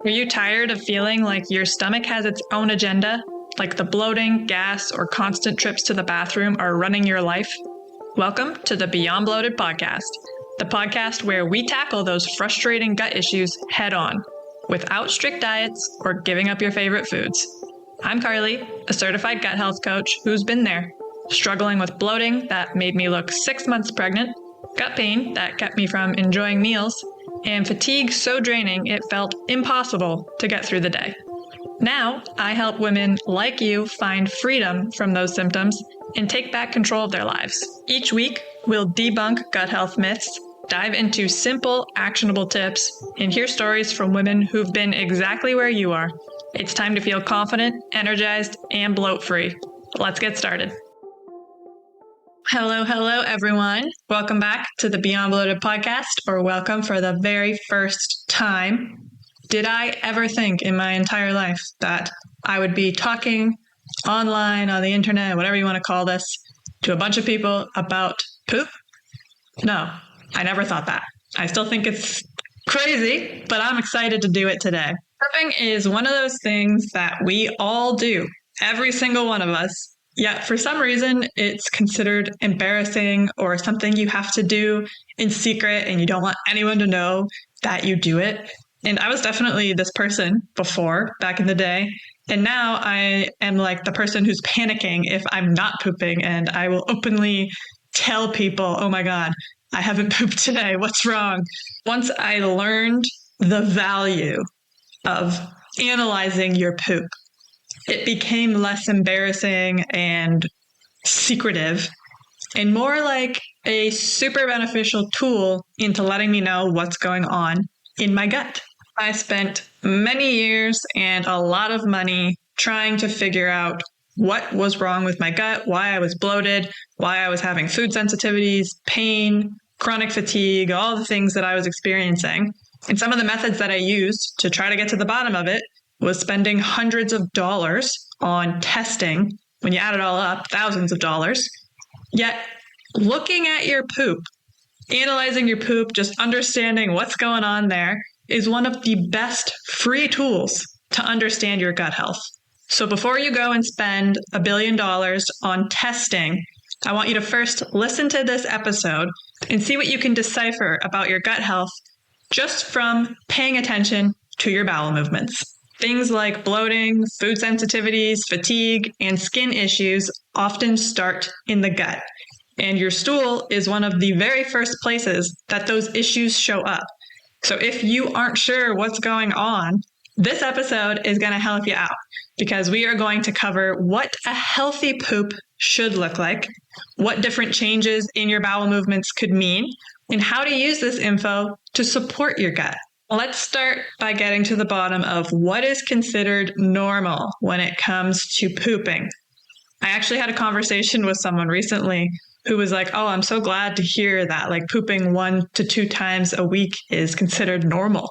Are you tired of feeling like your stomach has its own agenda? Like the bloating, gas, or constant trips to the bathroom are running your life? Welcome to the Beyond Bloated podcast, the podcast where we tackle those frustrating gut issues head on, without strict diets or giving up your favorite foods. I'm Carly, a certified gut health coach who's been there, struggling with bloating that made me look 6 months pregnant, gut pain that kept me from enjoying meals, and fatigue so draining it felt impossible to get through the day. Now, I help women like you find freedom from those symptoms and take back control of their lives. Each week, we'll debunk gut health myths, dive into simple, actionable tips, and hear stories from women who've been exactly where you are. It's time to feel confident, energized, and bloat-free. Let's get started. Hello, everyone. Welcome back to the Beyond Bloated podcast, or welcome for the very first time. Did I ever think in my entire life that I would be talking online, on the internet, whatever you want to call this, to a bunch of people about poop? No, I never thought that. I still think it's crazy, but I'm excited to do it today. Pooping is one of those things that we all do, every single one of us. Yet for some reason, it's considered embarrassing or something you have to do in secret and you don't want anyone to know that you do it. And I was definitely this person before, back in the day. And now I am like the person who's panicking if I'm not pooping, and I will openly tell people, oh my God, I haven't pooped today. What's wrong? Once I learned the value of analyzing your poop, it became less embarrassing and secretive and more like a super beneficial tool into letting me know what's going on in my gut. I spent many years and a lot of money trying to figure out what was wrong with my gut, why I was bloated, why I was having food sensitivities, pain, chronic fatigue, all the things that I was experiencing. And some of the methods that I used to try to get to the bottom of it was spending hundreds of dollars on testing. When you add it all up, thousands of dollars. Yet looking at your poop, analyzing your poop, just understanding what's going on there is one of the best free tools to understand your gut health. So before you go and spend $1 billion on testing, I want you to first listen to this episode and see what you can decipher about your gut health just from paying attention to your bowel movements. Things like bloating, food sensitivities, fatigue, and skin issues often start in the gut. And your stool is one of the very first places that those issues show up. So if you aren't sure what's going on, this episode is going to help you out because we are going to cover what a healthy poop should look like, what different changes in your bowel movements could mean, and how to use this info to support your gut. Let's start by getting to the bottom of what is considered normal when it comes to pooping. I actually had a conversation with someone recently who was like, oh, I'm so glad to hear that like pooping 1 to 2 times a week is considered normal.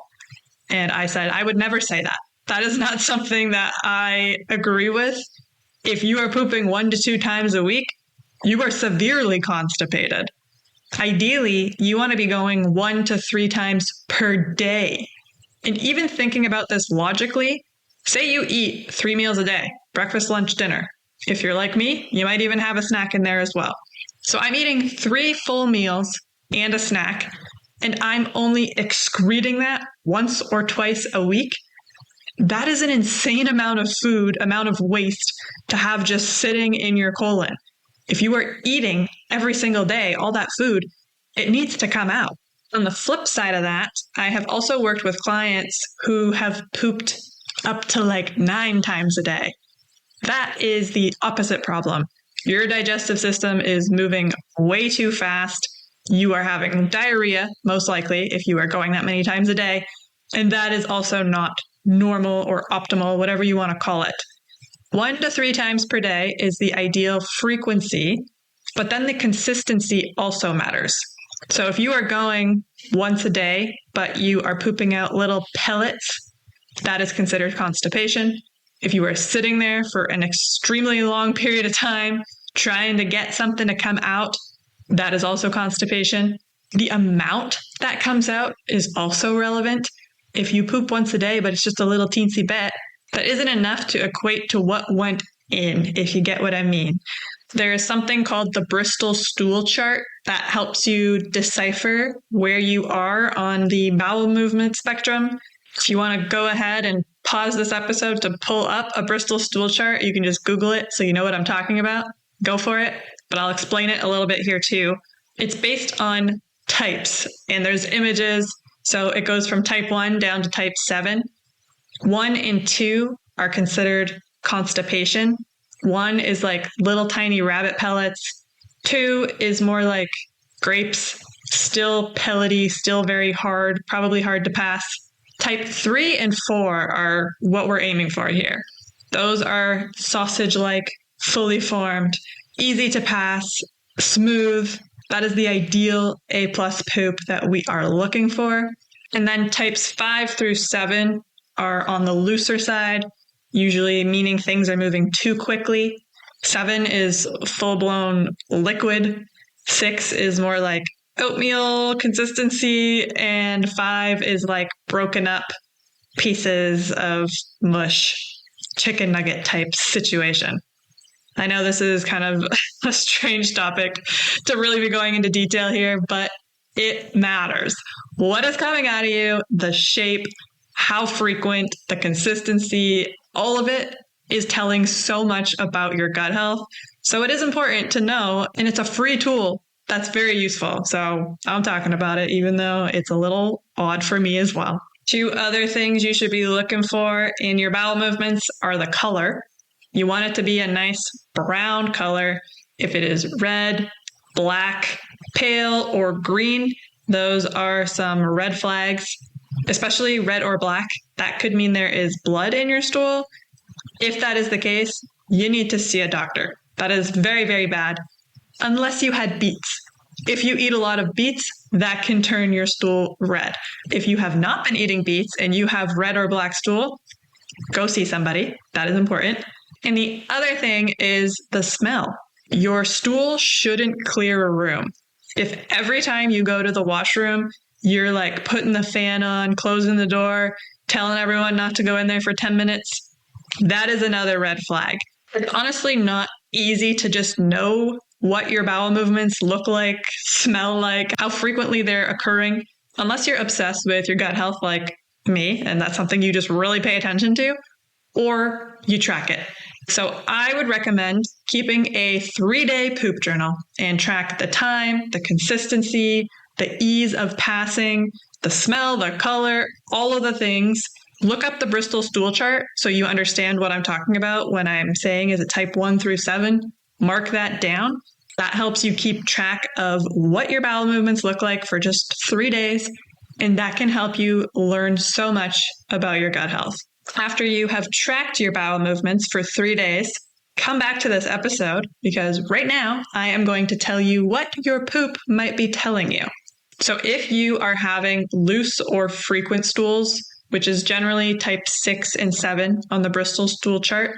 And I said, I would never say that. That is not something that I agree with. If you are pooping 1 to 2 times a week, you are severely constipated. Ideally, you want to be going 1 to 3 times per day. And even thinking about this logically, say you eat 3 meals a day, breakfast, lunch, dinner. If you're like me, you might even have a snack in there as well. So I'm eating 3 full meals and a snack, and I'm only excreting that once or twice a week. That is an insane amount of food, amount of waste to have just sitting in your colon. If you are eating every single day, all that food, it needs to come out. On the flip side of that, I have also worked with clients who have pooped up to like 9 times a day. That is the opposite problem. Your digestive system is moving way too fast. You are having diarrhea, most likely, if you are going that many times a day. And that is also not normal or optimal, whatever you want to call it. 1 to 3 times per day is the ideal frequency, but then the consistency also matters. So if you are going once a day, but you are pooping out little pellets, that is considered constipation. If you are sitting there for an extremely long period of time, trying to get something to come out, that is also constipation. The amount that comes out is also relevant. if you poop once a day, but it's just a little teensy bit, that isn't enough to equate to what went in, if you get what I mean. There is something called the Bristol stool chart that helps you decipher where you are on the bowel movement spectrum. If you want to go ahead and pause this episode to pull up a Bristol stool chart, you can just Google it so you know what I'm talking about. Go for it. But I'll explain it a little bit here too. It's based on types, and there's images. So it goes from type 1 down to type 7. 1 and 2 are considered constipation. 1 is like little tiny rabbit pellets. 2 is more like grapes, still pellety, still very hard, probably hard to pass. Type 3 and 4 are what we're aiming for here. Those are sausage-like, fully formed, easy to pass, smooth. That is the ideal A+ poop that we are looking for. And then types 5 through 7 are on the looser side, usually meaning things are moving too quickly. 7 is full-blown liquid. 6 is more like oatmeal consistency. And 5 is like broken up pieces of mush, chicken nugget type situation. I know this is kind of a strange topic to really be going into detail here, but it matters. What is coming out of you, the shape, how frequent, the consistency, all of it is telling so much about your gut health. So it is important to know, and it's a free tool that's very useful. So I'm talking about it, even though it's a little odd for me as well. 2 other things you should be looking for in your bowel movements are the color. You want it to be a nice brown color. If it is red, black, pale, or green, those are some red flags, especially red or black. That could mean there is blood in your stool. If that is the case, you need to see a doctor. That is very, very bad, unless you had beets. If you eat a lot of beets, that can turn your stool red. If you have not been eating beets and you have red or black stool, go see somebody. That is important. And the other thing is the smell. Your stool shouldn't clear a room. If every time you go to the washroom, you're like putting the fan on, closing the door, telling everyone not to go in there for 10 minutes, that is another red flag. It's honestly not easy to just know what your bowel movements look like, smell like, how frequently they're occurring, unless you're obsessed with your gut health like me, and that's something you just really pay attention to, or you track it. So I would recommend keeping a 3-day poop journal and track the time, the consistency, the ease of passing, the smell, the color, all of the things. Look up the Bristol stool chart so you understand what I'm talking about when I'm saying is it type 1 through 7. Mark that down. That helps you keep track of what your bowel movements look like for just 3 days, and that can help you learn so much about your gut health. After you have tracked your bowel movements for 3 days, come back to this episode because right now I am going to tell you what your poop might be telling you. So if you are having loose or frequent stools, which is generally type 6 and 7 on the Bristol stool chart,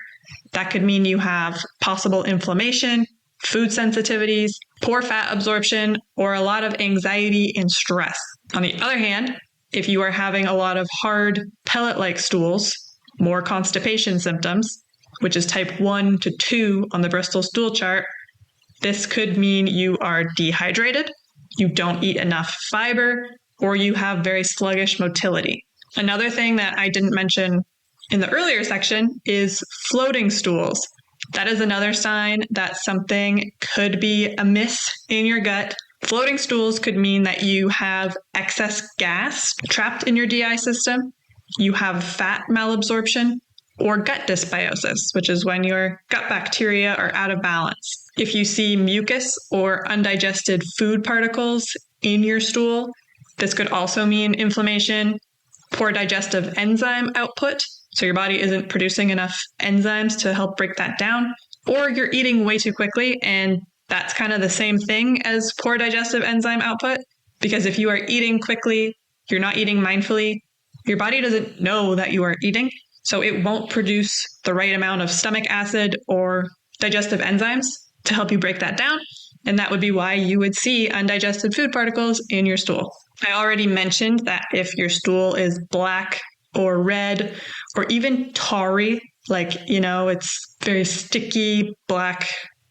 that could mean you have possible inflammation, food sensitivities, poor fat absorption, or a lot of anxiety and stress. On the other hand, if you are having a lot of hard pellet-like stools, more constipation symptoms, which is type 1 to 2 on the Bristol stool chart, this could mean you are dehydrated, you don't eat enough fiber, or you have very sluggish motility. Another thing that I didn't mention in the earlier section is floating stools. That is another sign that something could be amiss in your gut. Floating stools could mean that you have excess gas trapped in your GI system, you have fat malabsorption, or gut dysbiosis, which is when your gut bacteria are out of balance. If you see mucus or undigested food particles in your stool, this could also mean inflammation, poor digestive enzyme output, so your body isn't producing enough enzymes to help break that down, or you're eating way too quickly, and that's kind of the same thing as poor digestive enzyme output, because if you are eating quickly, you're not eating mindfully, your body doesn't know that you are eating, so it won't produce the right amount of stomach acid or digestive enzymes to help you break that down, and that would be why you would see undigested food particles in your stool. I already mentioned that if your stool is black or red or even tarry, like, it's very sticky, black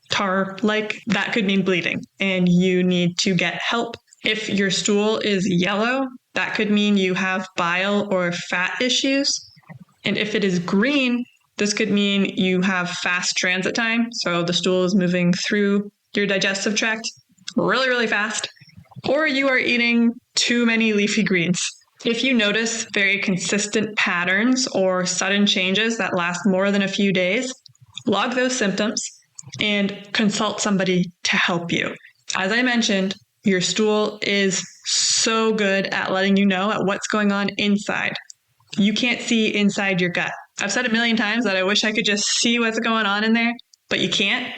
tar-like, that could mean bleeding and you need to get help. If your stool is yellow, that could mean you have bile or fat issues. And if it is green, this could mean you have fast transit time. So the stool is moving through your digestive tract really, really fast. Or you are eating too many leafy greens. If you notice very consistent patterns or sudden changes that last more than a few days, log those symptoms and consult somebody to help you. As I mentioned, your stool is so good at letting you know what's going on inside. You can't see inside your gut. I've said a million times that I wish I could just see what's going on in there, but you can't.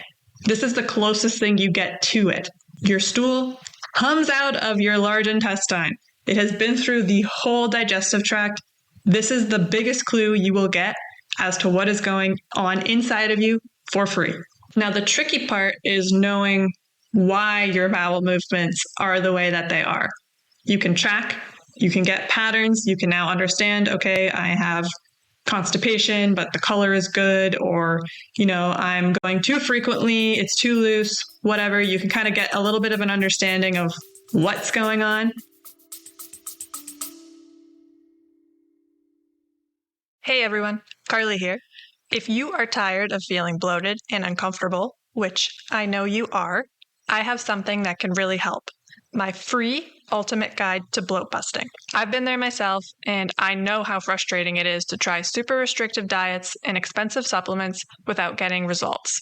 This is the closest thing you get to it. Your stool comes out of your large intestine. It has been through the whole digestive tract. This is the biggest clue you will get as to what is going on inside of you for free. Now, the tricky part is knowing why your bowel movements are the way that they are. You can track, you can get patterns, you can now understand, okay, I have constipation, but the color is good, or, I'm going too frequently, it's too loose, whatever. You can kind of get a little bit of an understanding of what's going on. Hey everyone, Carly here. If you are tired of feeling bloated and uncomfortable, which I know you are, I have something that can really help. My free ultimate guide to bloat busting. I've been there myself, and I know how frustrating it is to try super restrictive diets and expensive supplements without getting results.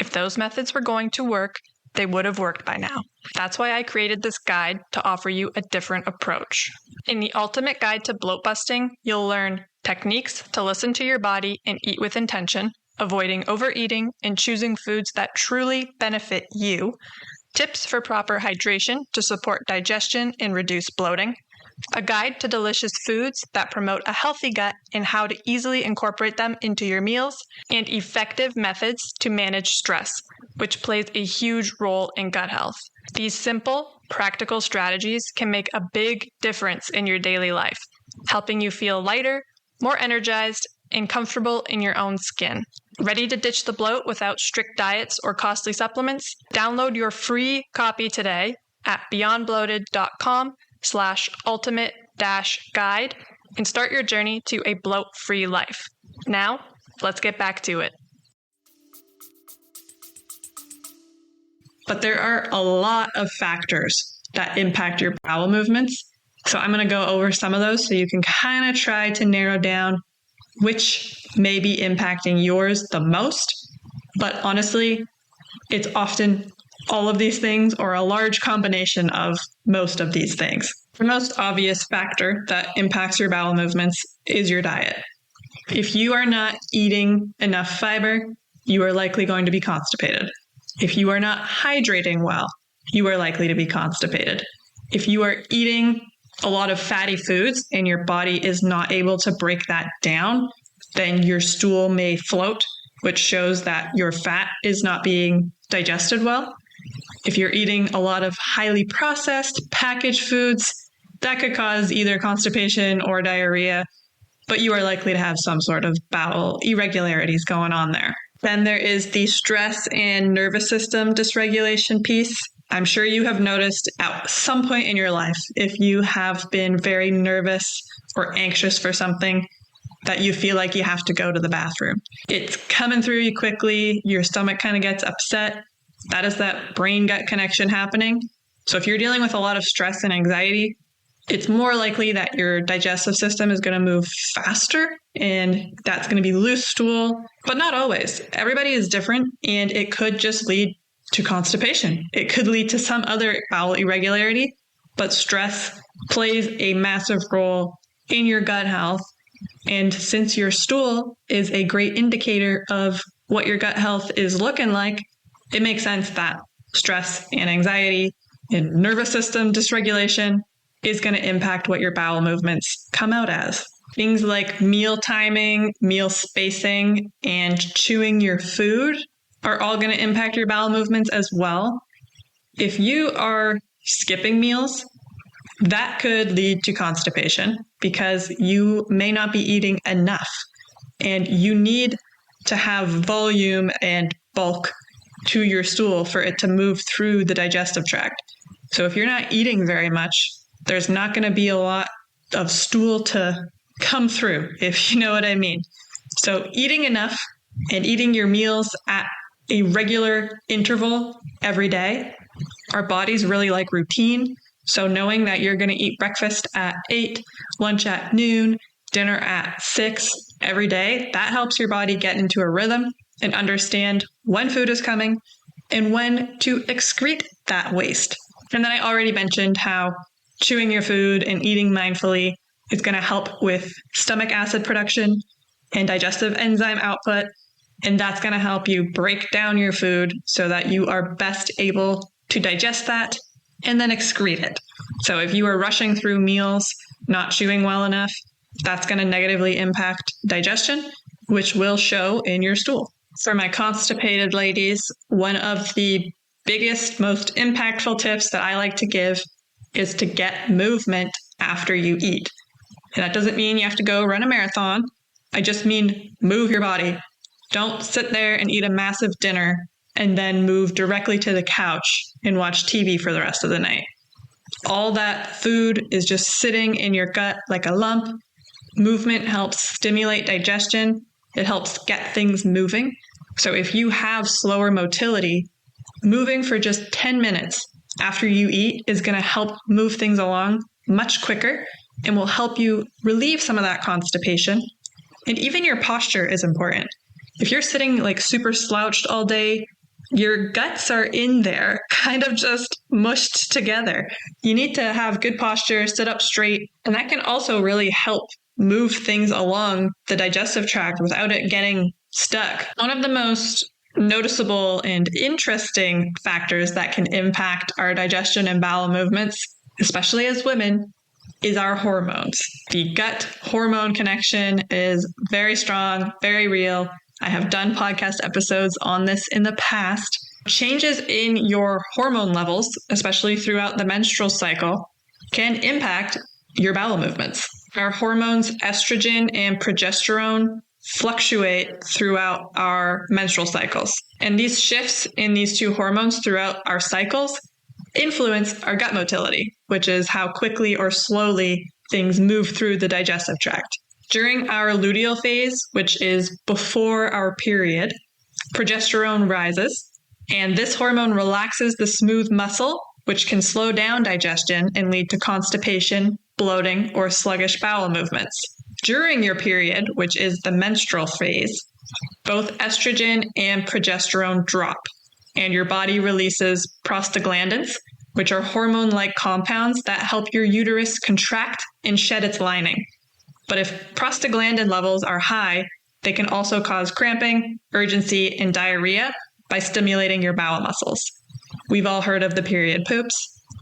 If those methods were going to work, they would have worked by now. That's why I created this guide to offer you a different approach. In the ultimate guide to bloat busting, you'll learn techniques to listen to your body and eat with intention, avoiding overeating and choosing foods that truly benefit you, tips for proper hydration to support digestion and reduce bloating, a guide to delicious foods that promote a healthy gut and how to easily incorporate them into your meals, and effective methods to manage stress, which plays a huge role in gut health. These simple, practical strategies can make a big difference in your daily life, helping you feel lighter, more energized, and comfortable in your own skin. Ready to ditch the bloat without strict diets or costly supplements? Download your free copy today at beyondbloated.com/ultimate-guide and start your journey to a bloat-free life. Now, let's get back to it. But there are a lot of factors that impact your bowel movements. So I'm going to go over some of those so you can kind of try to narrow down which may be impacting yours the most. But honestly, it's often all of these things or a large combination of most of these things. The most obvious factor that impacts your bowel movements is your diet. If you are not eating enough fiber, you are likely going to be constipated. If you are not hydrating well, you are likely to be constipated. If you are eating a lot of fatty foods and your body is not able to break that down, then your stool may float, which shows that your fat is not being digested well. If you're eating a lot of highly processed packaged foods, that could cause either constipation or diarrhea, but you are likely to have some sort of bowel irregularities going on there. Then there is the stress and nervous system dysregulation piece. I'm sure you have noticed at some point in your life, if you have been very nervous or anxious for something, that you feel like you have to go to the bathroom. It's coming through you quickly, your stomach kind of gets upset. That is that brain-gut connection happening. So if you're dealing with a lot of stress and anxiety, it's more likely that your digestive system is going to move faster, and that's going to be loose stool, but not always. Everybody is different, and it could just lead to constipation. It could lead to some other bowel irregularity, but stress plays a massive role in your gut health. And since your stool is a great indicator of what your gut health is looking like, it makes sense that stress and anxiety and nervous system dysregulation is going to impact what your bowel movements come out as. Things like meal timing, meal spacing, and chewing your food are all going to impact your bowel movements as well. If you are skipping meals that could lead to constipation because you may not be eating enough. And you need to have volume and bulk to your stool for it to move through the digestive tract. So if you're not eating very much, there's not going to be a lot of stool to come through, if you know what I mean. So eating enough and eating your meals at a regular interval every day. Our bodies really like routine. So knowing that you're going to eat breakfast at 8, lunch at noon, dinner at 6 every day, that helps your body get into a rhythm and understand when food is coming and when to excrete that waste. And then I already mentioned how chewing your food and eating mindfully is going to help with stomach acid production and digestive enzyme output. And that's going to help you break down your food so that you are best able to digest that and then excrete it. So if you are rushing through meals, not chewing well enough, that's going to negatively impact digestion, which will show in your stool. For my constipated ladies, one of the biggest, most impactful tips that I like to give is to get movement after you eat. And that doesn't mean you have to go run a marathon. I just mean move your body. Don't sit there and eat a massive dinner and then move directly to the couch and watch TV for the rest of the night. All that food is just sitting in your gut like a lump. Movement helps stimulate digestion. It helps get things moving. So if you have slower motility, moving for just 10 minutes after you eat is going to help move things along much quicker and will help you relieve some of that constipation. And even your posture is important. If you're sitting like super slouched all day, your guts are in there, kind of just mushed together. You need to have good posture, sit up straight, and that can also really help move things along the digestive tract without it getting stuck. One of the most noticeable and interesting factors that can impact our digestion and bowel movements, especially as women, is our hormones. The gut hormone connection is very strong, very real. I have done podcast episodes on this in the past. Changes in your hormone levels, especially throughout the menstrual cycle, can impact your bowel movements. Our hormones, estrogen and progesterone, fluctuate throughout our menstrual cycles. And these shifts in these two hormones throughout our cycles influence our gut motility, which is how quickly or slowly things move through the digestive tract. During our luteal phase, which is before our period, progesterone rises, and this hormone relaxes the smooth muscle, which can slow down digestion and lead to constipation, bloating, or sluggish bowel movements. During your period, which is the menstrual phase, both estrogen and progesterone drop, and your body releases prostaglandins, which are hormone-like compounds that help your uterus contract and shed its lining. But if prostaglandin levels are high, they can also cause cramping, urgency, and diarrhea by stimulating your bowel muscles. We've all heard of the period poops.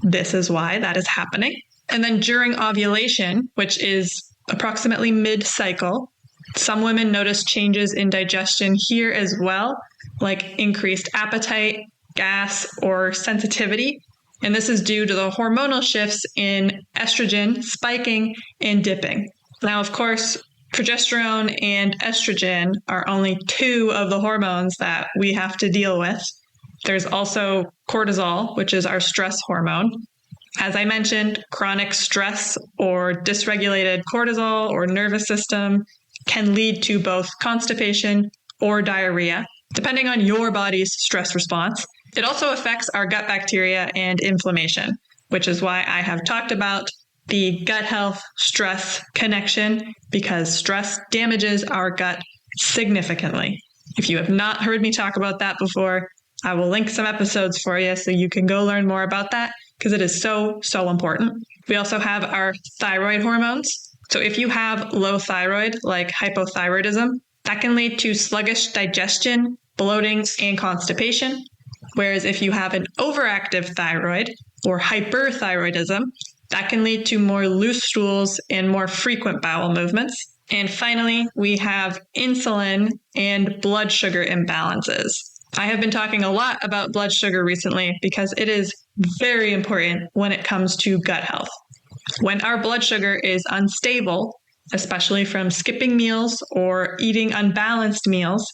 This is why that is happening. And then during ovulation, which is approximately mid-cycle, some women notice changes in digestion here as well, like increased appetite, gas, or sensitivity. And this is due to the hormonal shifts in estrogen spiking and dipping. Now, of course, progesterone and estrogen are only two of the hormones that we have to deal with. There's also cortisol, which is our stress hormone. As I mentioned, chronic stress or dysregulated cortisol or nervous system can lead to both constipation or diarrhea, depending on your body's stress response. It also affects our gut bacteria and inflammation, which is why I have talked about the gut health stress connection, because stress damages our gut significantly. If you have not heard me talk about that before, I will link some episodes for you so you can go learn more about that, because it is so important. We also have our thyroid hormones. So if you have low thyroid, like hypothyroidism, that can lead to sluggish digestion, bloating, and constipation. Whereas if you have an overactive thyroid or hyperthyroidism, that can lead to more loose stools and more frequent bowel movements. And finally, we have insulin and blood sugar imbalances. I have been talking a lot about blood sugar recently because it is very important when it comes to gut health. When our blood sugar is unstable, especially from skipping meals or eating unbalanced meals,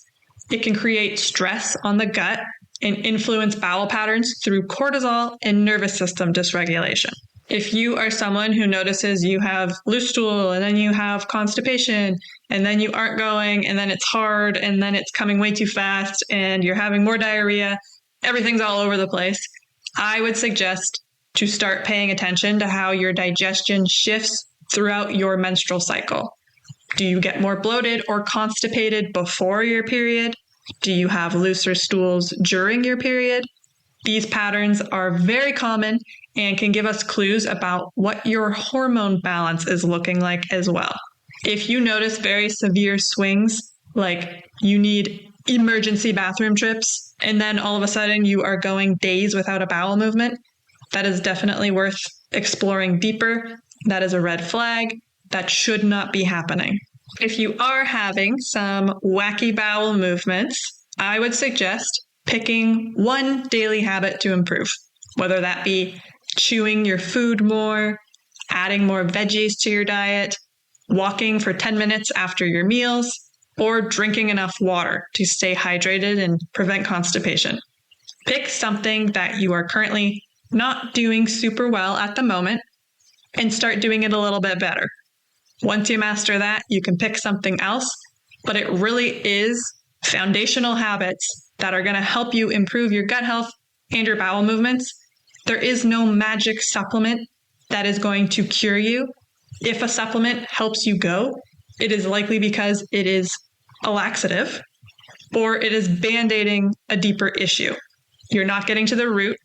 it can create stress on the gut and influence bowel patterns through cortisol and nervous system dysregulation. If you are someone who notices you have loose stool and then you have constipation and then you aren't going and then it's hard and then it's coming way too fast and you're having more diarrhea, everything's all over the place, I would suggest to start paying attention to how your digestion shifts throughout your menstrual cycle. Do you get more bloated or constipated before your period? Do you have looser stools during your period? These patterns are very common and can give us clues about what your hormone balance is looking like as well. If you notice very severe swings, like you need emergency bathroom trips, and then all of a sudden you are going days without a bowel movement, that is definitely worth exploring deeper. That is a red flag. That should not be happening. If you are having some wacky bowel movements, I would suggest picking one daily habit to improve, whether that be chewing your food more, adding more veggies to your diet, walking for 10 minutes after your meals, or drinking enough water to stay hydrated and prevent constipation. Pick something that you are currently not doing super well at the moment and start doing it a little bit better. Once you master that, you can pick something else, but it really is foundational habits that are going to help you improve your gut health and your bowel movements. There is no magic supplement that is going to cure you. If a supplement helps you go, it is likely because it is a laxative or it is band-aiding a deeper issue. You're not getting to the root.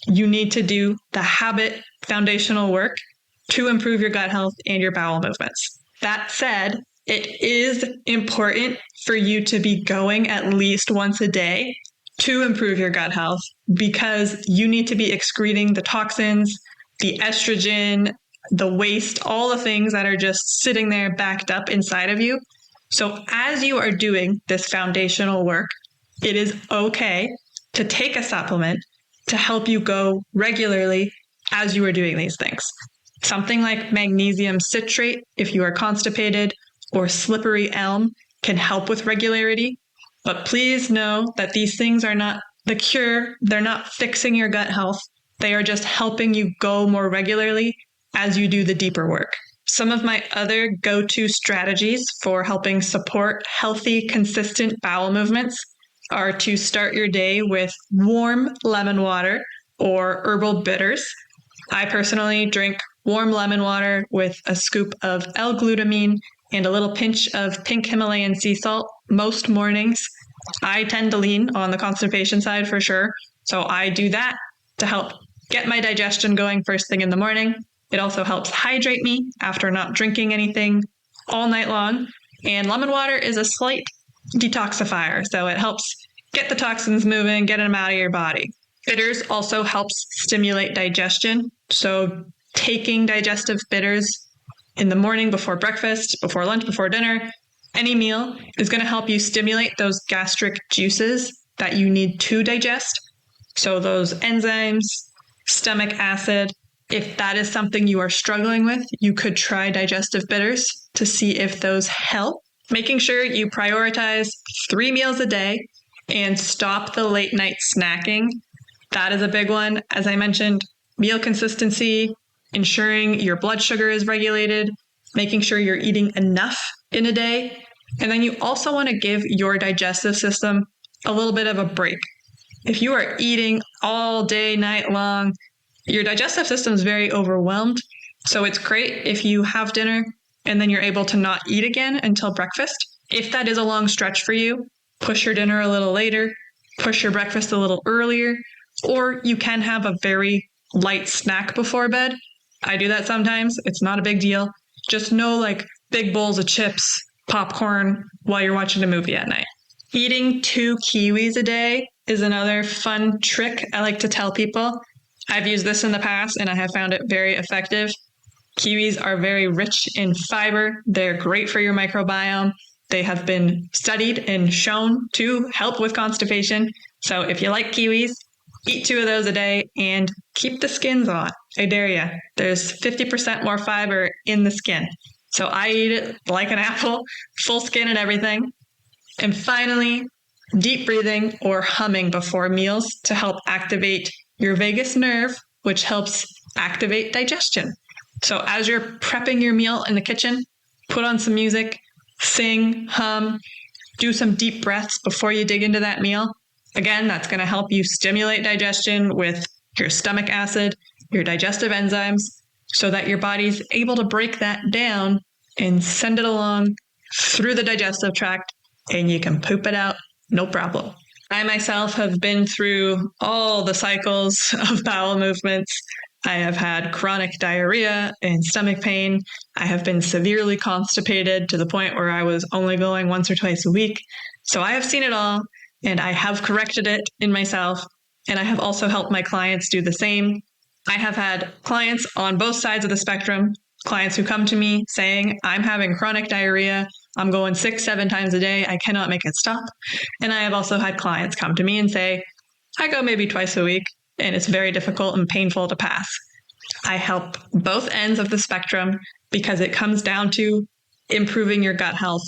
You need to do the habit foundational work to improve your gut health and your bowel movements. That said, it is important for you to be going at least once a day to improve your gut health because you need to be excreting the toxins, the estrogen, the waste, all the things that are just sitting there backed up inside of you. So as you are doing this foundational work, it is okay to take a supplement to help you go regularly as you are doing these things. Something like magnesium citrate, if you are constipated, or slippery elm can help with regularity. But please know that these things are not the cure. They're not fixing your gut health. They are just helping you go more regularly as you do the deeper work. Some of my other go-to strategies for helping support healthy, consistent bowel movements are to start your day with warm lemon water or herbal bitters. I personally drink warm lemon water with a scoop of L-glutamine and a little pinch of pink Himalayan sea salt most mornings. I tend to lean on the constipation side for sure, so I do that to help get my digestion going first thing in the morning. It also helps hydrate me after not drinking anything all night long. And lemon water is a slight detoxifier, so it helps get the toxins moving, get them out of your body. Bitters also helps stimulate digestion. So taking digestive bitters in the morning before breakfast, before lunch, before dinner, any meal is going to help you stimulate those gastric juices that you need to digest. So those enzymes, stomach acid, if that is something you are struggling with, you could try digestive bitters to see if those help. Making sure you prioritize 3 meals a day and stop the late night snacking. That is a big one. As I mentioned, meal consistency, ensuring your blood sugar is regulated, making sure you're eating enough in a day. And then you also want to give your digestive system a little bit of a break. If you are eating all day, night long, your digestive system is very overwhelmed. So it's great if you have dinner and then you're able to not eat again until breakfast. If that is a long stretch for you, push your dinner a little later, push your breakfast a little earlier, or you can have a very light snack before bed. I do that sometimes. It's not a big deal. Just no like big bowls of chips, popcorn while you're watching a movie at night. Eating 2 kiwis a day is another fun trick I like to tell people. I've used this in the past and I have found it very effective. Kiwis are very rich in fiber. They're great for your microbiome. They have been studied and shown to help with constipation. So if you like kiwis, Eat 2 of those a day and keep the skins on. I dare you. There's 50% more fiber in the skin. So I eat it like an apple, full skin and everything. And finally, deep breathing or humming before meals to help activate your vagus nerve, which helps activate digestion. So as you're prepping your meal in the kitchen, put on some music, sing, hum, do some deep breaths before you dig into that meal. Again, that's going to help you stimulate digestion with your stomach acid, your digestive enzymes, so that your body's able to break that down and send it along through the digestive tract, and you can poop it out, no problem. I myself have been through all the cycles of bowel movements. I have had chronic diarrhea and stomach pain. I have been severely constipated to the point where I was only going once or twice a week. So I have seen it all, and I have corrected it in myself, and I have also helped my clients do the same. I have had clients on both sides of the spectrum, clients who come to me saying, I'm having chronic diarrhea, I'm going 6-7 times a day, I cannot make it stop. And I have also had clients come to me and say, I go maybe twice a week, and it's very difficult and painful to pass. I help both ends of the spectrum because it comes down to improving your gut health,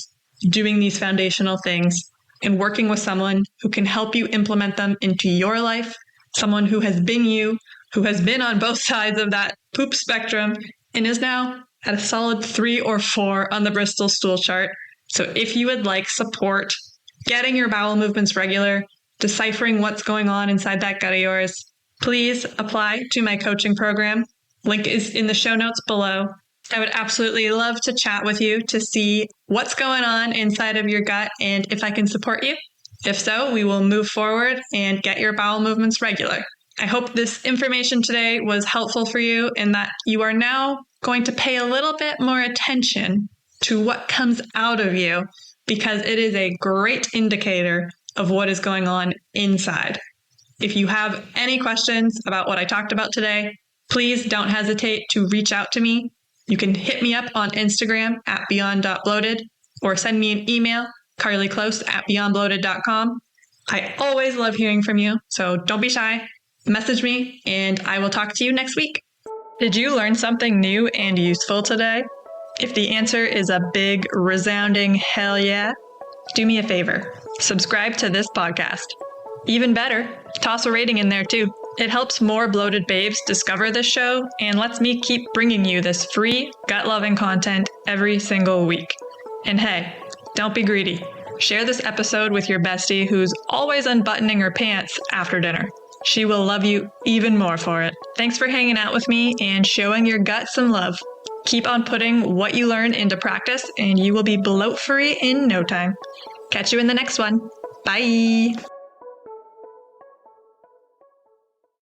doing these foundational things, and working with someone who can help you implement them into your life, someone who has been you, who has been on both sides of that poop spectrum, and is now at a solid 3 or 4 on the Bristol stool chart. So if you would like support getting your bowel movements regular, deciphering what's going on inside that gut of yours, please apply to my coaching program. Link is in the show notes below. I would absolutely love to chat with you to see what's going on inside of your gut and if I can support you. If so, we will move forward and get your bowel movements regular. I hope this information today was helpful for you and that you are now going to pay a little bit more attention to what comes out of you, because it is a great indicator of what is going on inside. If you have any questions about what I talked about today, please don't hesitate to reach out to me. You can hit me up on Instagram at beyond.bloated or send me an email, carlyclose@beyondbloated.com. I always love hearing from you, so don't be shy. Message me, and I will talk to you next week. Did you learn something new and useful today? If the answer is a big, resounding hell yeah, do me a favor. Subscribe to this podcast. Even better, toss a rating in there too. It helps more bloated babes discover this show and lets me keep bringing you this free, gut-loving content every single week. And hey, don't be greedy. Share this episode with your bestie who's always unbuttoning her pants after dinner. She will love you even more for it. Thanks for hanging out with me and showing your gut some love. Keep on putting what you learn into practice and you will be bloat-free in no time. Catch you in the next one. Bye.